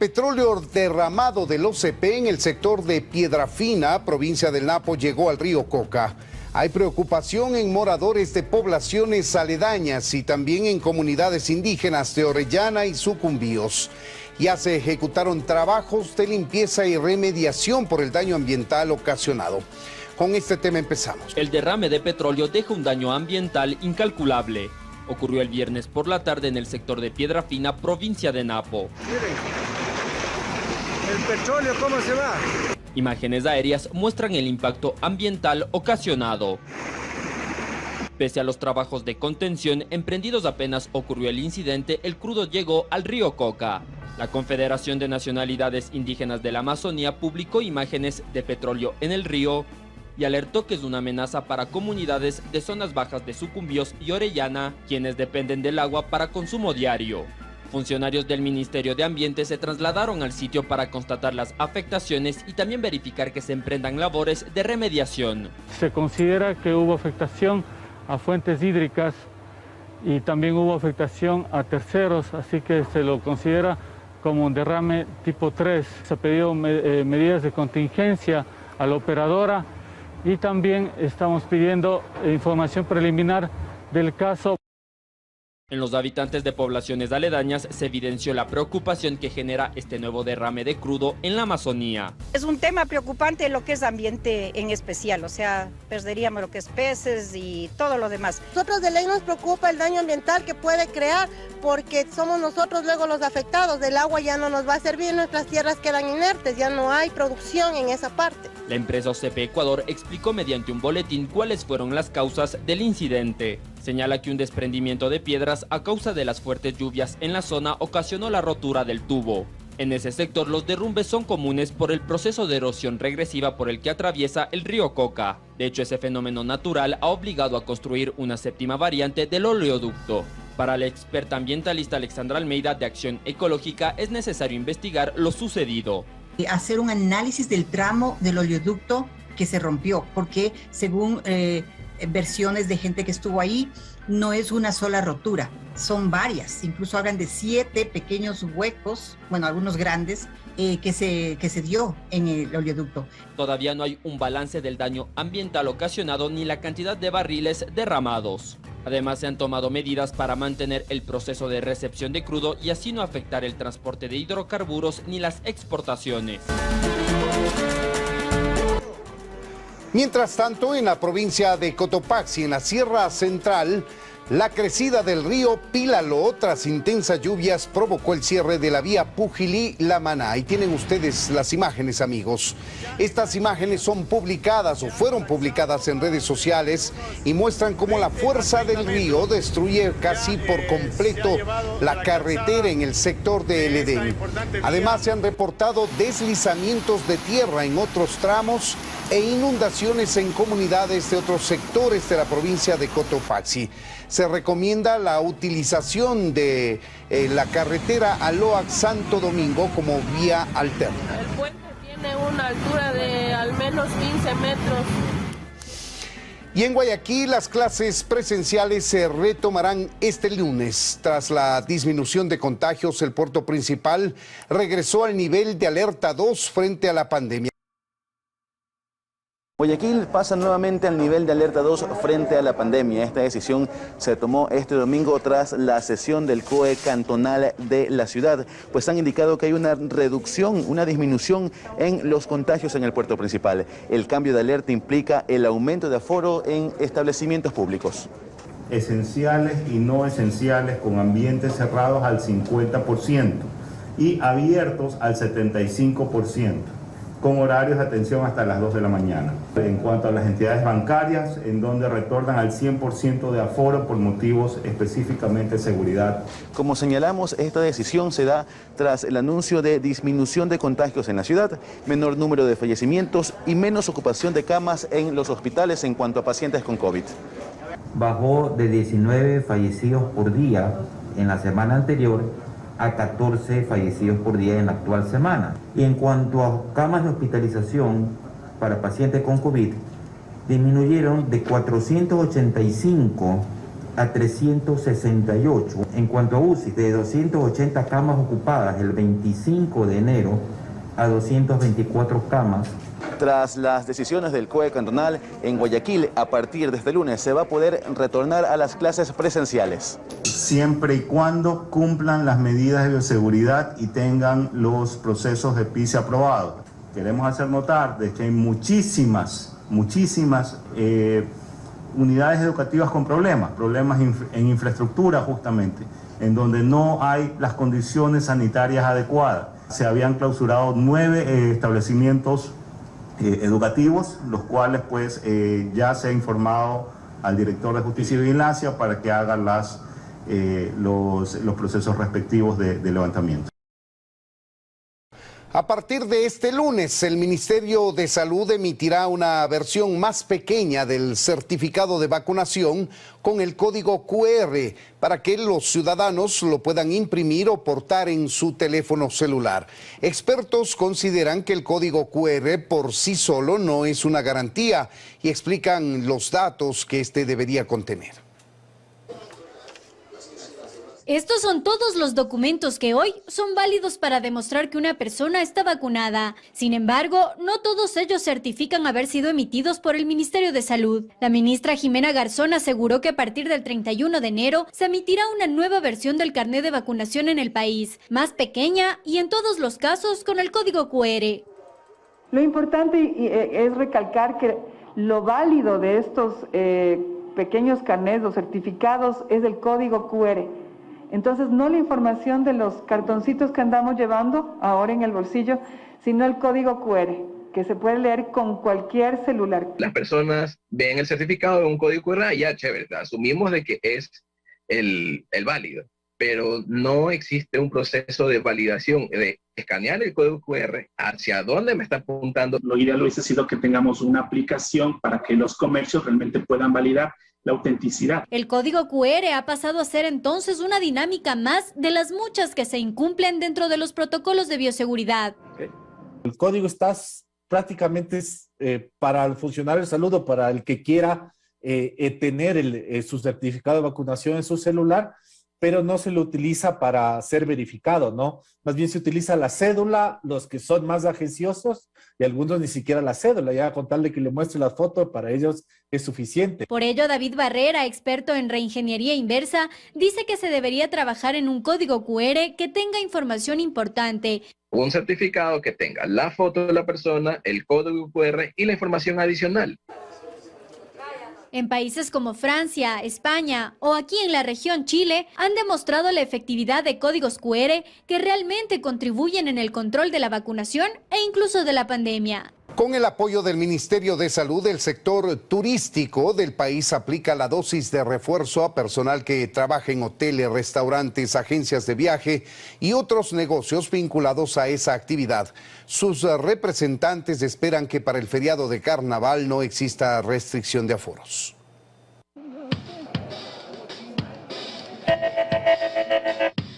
petróleo derramado del OCP en el sector de Piedrafina, provincia del Napo, llegó al río Coca. Hay preocupación en moradores de poblaciones aledañas y también en comunidades indígenas de Orellana y Sucumbíos. Ya se ejecutaron trabajos de limpieza y remediación por el daño ambiental ocasionado. Con este tema empezamos. El derrame de petróleo deja un daño ambiental incalculable. Ocurrió el viernes por la tarde en el sector de Piedrafina, provincia de Napo. Miren, el petróleo cómo se va. Imágenes aéreas muestran el impacto ambiental ocasionado. Pese a los trabajos de contención emprendidos apenas ocurrió el incidente, el crudo llegó al río Coca. La Confederación de Nacionalidades Indígenas de la Amazonía publicó imágenes de petróleo en el río y alertó que es una amenaza para comunidades de zonas bajas de Sucumbíos y Orellana, quienes dependen del agua para consumo diario. Funcionarios del Ministerio de Ambiente se trasladaron al sitio para constatar las afectaciones y también verificar que se emprendan labores de remediación. Se considera que hubo afectación a fuentes hídricas y también hubo afectación a terceros, así que se lo considera como un derrame tipo 3. Se pidió medidas de contingencia a la operadora y también estamos pidiendo información preliminar del caso. En los habitantes de poblaciones aledañas se evidenció la preocupación que genera este nuevo derrame de crudo en la Amazonía. Es un tema preocupante lo que es ambiente en especial, o sea, perderíamos lo que es peces y todo lo demás. Nosotros de ley nos preocupa el daño ambiental que puede crear porque somos nosotros luego los afectados. El agua ya no nos va a servir, nuestras tierras quedan inertes, ya no hay producción en esa parte. La empresa OCP Ecuador explicó mediante un boletín cuáles fueron las causas del incidente. Señala que un desprendimiento de piedras a causa de las fuertes lluvias en la zona ocasionó la rotura del tubo. En ese sector los derrumbes son comunes por el proceso de erosión regresiva por el que atraviesa el río Coca. De hecho, ese fenómeno natural ha obligado a construir una séptima variante del oleoducto. Para la experta ambientalista Alexandra Almeida de Acción Ecológica es necesario investigar lo sucedido. Hacer un análisis del tramo del oleoducto que se rompió, porque según versiones de gente que estuvo ahí, no es una sola rotura, son varias, incluso hablan de 7 pequeños huecos, bueno, algunos grandes, que se dio en el oleoducto. Todavía no hay un balance del daño ambiental ocasionado ni la cantidad de barriles derramados. Además, se han tomado medidas para mantener el proceso de recepción de crudo y así no afectar el transporte de hidrocarburos ni las exportaciones. Mientras tanto, en la provincia de Cotopaxi, en la Sierra Central, la crecida del río Pílalo tras intensas lluvias provocó el cierre de la vía Pujilí-La Maná. Ahí tienen ustedes las imágenes, amigos. Estas imágenes son publicadas o fueron publicadas en redes sociales y muestran cómo la fuerza del río destruye casi por completo la carretera en el sector de El Edén. Además, se han reportado deslizamientos de tierra en otros tramos e inundaciones en comunidades de otros sectores de la provincia de Cotopaxi. Se recomienda la utilización de la carretera Aloac-Santo Domingo como vía alterna. El puente tiene una altura de al menos 15 metros. Y en Guayaquil las clases presenciales se retomarán este lunes. Tras la disminución de contagios, el puerto principal regresó al nivel de alerta 2 frente a la pandemia. Guayaquil pasa nuevamente al nivel de alerta 2 frente a la pandemia. Esta decisión se tomó este domingo tras la sesión del COE cantonal de la ciudad, pues han indicado que hay una reducción, una disminución en los contagios en el puerto principal. El cambio de alerta implica el aumento de aforo en establecimientos públicos. Esenciales y no esenciales con ambientes cerrados al 50% y abiertos al 75%. Con horarios de atención hasta las 2 de la mañana. En cuanto a las entidades bancarias, en donde retornan al 100% de aforo por motivos específicamente de seguridad. Como señalamos, esta decisión se da tras el anuncio de disminución de contagios en la ciudad, menor número de fallecimientos y menos ocupación de camas en los hospitales en cuanto a pacientes con COVID. Bajó de 19 fallecidos por día en la semana anterior a 14 fallecidos por día en la actual semana. Y en cuanto a camas de hospitalización para pacientes con COVID, disminuyeron de 485 a 368. En cuanto a UCI, de 280 camas ocupadas el 25 de enero a 224 camas. Tras las decisiones del COE cantonal, en Guayaquil, a partir de este lunes, se va a poder retornar a las clases presenciales. Siempre y cuando cumplan las medidas de bioseguridad y tengan los procesos de PISA aprobados. Queremos hacer notar de que hay muchísimas unidades educativas con problemas en infraestructura justamente, en donde no hay las condiciones sanitarias adecuadas. Se habían clausurado 9 establecimientos educativos, los cuales pues ya se ha informado al director de Justicia y Vigilancia para que haga los procesos respectivos de levantamiento. A partir de este lunes, el Ministerio de Salud emitirá una versión más pequeña del certificado de vacunación con el código QR para que los ciudadanos lo puedan imprimir o portar en su teléfono celular. Expertos consideran que el código QR por sí solo no es una garantía y explican los datos que este debería contener. Estos son todos los documentos que hoy son válidos para demostrar que una persona está vacunada. Sin embargo, no todos ellos certifican haber sido emitidos por el Ministerio de Salud. La ministra Jimena Garzón aseguró que a partir del 31 de enero se emitirá una nueva versión del carnet de vacunación en el país, más pequeña y en todos los casos con el código QR. Lo importante es recalcar que lo válido de estos pequeños carnets o certificados es el código QR. Entonces, no la información de los cartoncitos que andamos llevando ahora en el bolsillo, sino el código QR, que se puede leer con cualquier celular. Las personas ven el certificado de un código QR, ya chévere, asumimos de que es el válido, pero no existe un proceso de validación, de escanear el código QR, hacia dónde me está apuntando. Lo ideal hubiese sido que tengamos una aplicación para que los comercios realmente puedan validar la autenticidad. El código QR ha pasado a ser entonces una dinámica más de las muchas que se incumplen dentro de los protocolos de bioseguridad. El código está prácticamente para el funcionario de salud o para el que quiera tener su certificado de vacunación en su celular, pero no se lo utiliza para ser verificado, ¿no? Más bien se utiliza la cédula, los que son más agenciosos, y algunos ni siquiera la cédula, ya con tal de que le muestre la foto, para ellos es suficiente. Por ello, David Barrera, experto en reingeniería inversa, dice que se debería trabajar en un código QR que tenga información importante. Un certificado que tenga la foto de la persona, el código QR y la información adicional. En países como Francia, España o aquí en la región Chile han demostrado la efectividad de códigos QR que realmente contribuyen en el control de la vacunación e incluso de la pandemia. Con el apoyo del Ministerio de Salud, el sector turístico del país aplica la dosis de refuerzo a personal que trabaja en hoteles, restaurantes, agencias de viaje y otros negocios vinculados a esa actividad. Sus representantes esperan que para el feriado de carnaval no exista restricción de aforos.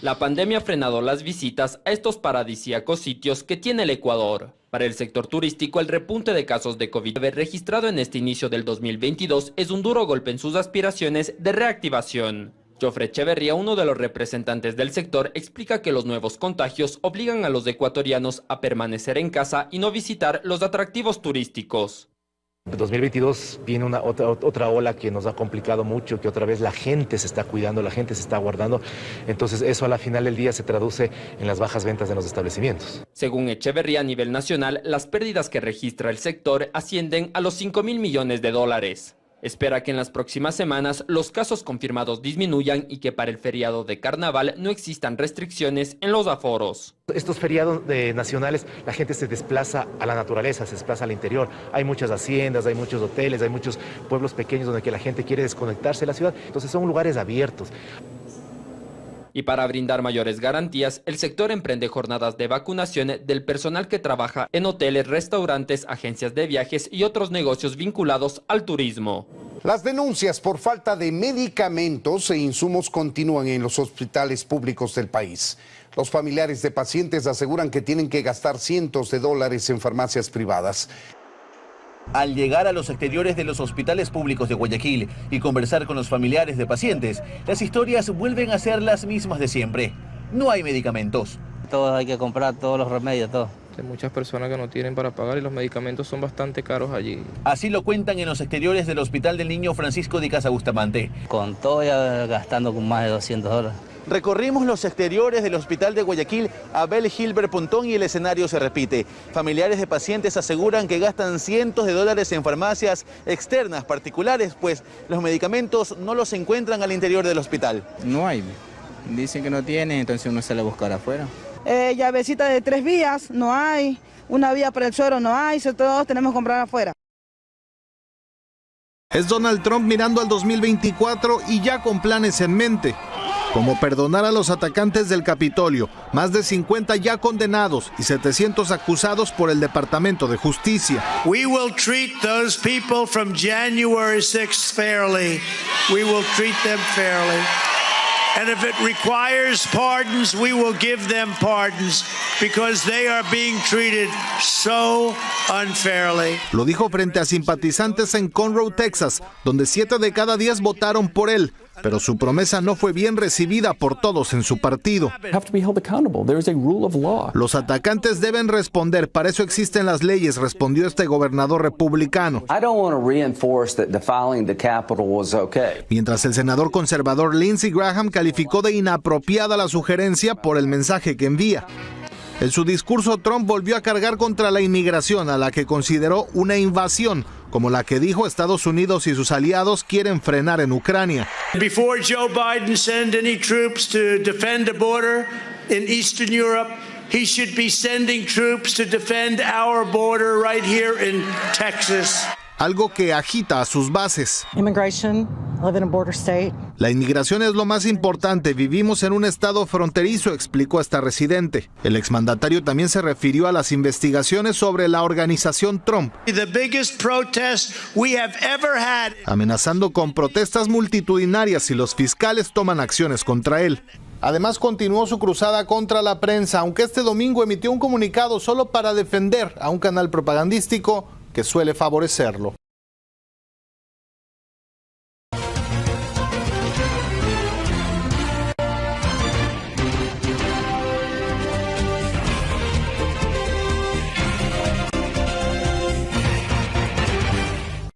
La pandemia ha frenado las visitas a estos paradisíacos sitios que tiene el Ecuador. Para el sector turístico, el repunte de casos de COVID registrado en este inicio del 2022 es un duro golpe en sus aspiraciones de reactivación. Jofre Echeverría, uno de los representantes del sector, explica que los nuevos contagios obligan a los ecuatorianos a permanecer en casa y no visitar los atractivos turísticos. 2022 viene otra ola que nos ha complicado mucho, que otra vez la gente se está cuidando, la gente se está guardando. Entonces eso a la final del día se traduce en las bajas ventas de los establecimientos. Según Echeverría, a nivel nacional, las pérdidas que registra el sector ascienden a los 5.000 millones de dólares. Espera que en las próximas semanas los casos confirmados disminuyan y que para el feriado de carnaval no existan restricciones en los aforos. Estos feriados nacionales, la gente se desplaza a la naturaleza, se desplaza al interior. Hay muchas haciendas, hay muchos hoteles, hay muchos pueblos pequeños donde que la gente quiere desconectarse de la ciudad. Entonces son lugares abiertos. Y para brindar mayores garantías, el sector emprende jornadas de vacunación del personal que trabaja en hoteles, restaurantes, agencias de viajes y otros negocios vinculados al turismo. Las denuncias por falta de medicamentos e insumos continúan en los hospitales públicos del país. Los familiares de pacientes aseguran que tienen que gastar cientos de dólares en farmacias privadas. Al llegar a los exteriores de los hospitales públicos de Guayaquil y conversar con los familiares de pacientes, las historias vuelven a ser las mismas de siempre. No hay medicamentos. Todos hay que comprar, todos los remedios, todo. Hay muchas personas que no tienen para pagar y los medicamentos son bastante caros allí. Así lo cuentan en los exteriores del Hospital del Niño Francisco de Casa Bustamante. Con todo ya gastando con más de $200. Recorrimos los exteriores del Hospital de Guayaquil, Abel Gilbert Pontón, y el escenario se repite. Familiares de pacientes aseguran que gastan cientos de dólares en farmacias externas particulares, pues los medicamentos no los encuentran al interior del hospital. No hay, dicen que no tienen, entonces uno sale a buscar afuera. Llavecita de 3 vías, no hay. Una vía para el suero, no hay. Todos tenemos que comprar afuera. Es Donald Trump mirando al 2024 y ya con planes en mente, como perdonar a los atacantes del Capitolio, más de 50 ya condenados y 700 acusados por el Departamento de Justicia. We will treat those people from January 6th fairly. We will treat them fairly. And if it requires pardons, we will give them pardons because they are being treated so unfairly. Lo dijo frente a simpatizantes en Conroe, Texas, donde 7 de cada 10 votaron por él. Pero su promesa no fue bien recibida por todos en su partido. Los atacantes deben responder, para eso existen las leyes, respondió este gobernador republicano. Mientras el senador conservador Lindsey Graham calificó de inapropiada la sugerencia por el mensaje que envía. En su discurso, Trump volvió a cargar contra la inmigración, a la que consideró una invasión, como la que dijo Estados Unidos y sus aliados quieren frenar en Ucrania. Before Joe Biden send any troops to defend the border in Eastern Europe, he should be sending troops to defend our border right here in Texas. Algo que agita a sus bases. La inmigración es lo más importante. Vivimos en un estado fronterizo, explicó esta residente. El exmandatario también se refirió a las investigaciones sobre la organización Trump, amenazando con protestas multitudinarias si los fiscales toman acciones contra él. Además, continuó su cruzada contra la prensa, aunque este domingo emitió un comunicado solo para defender a un canal propagandístico que suele favorecerlo.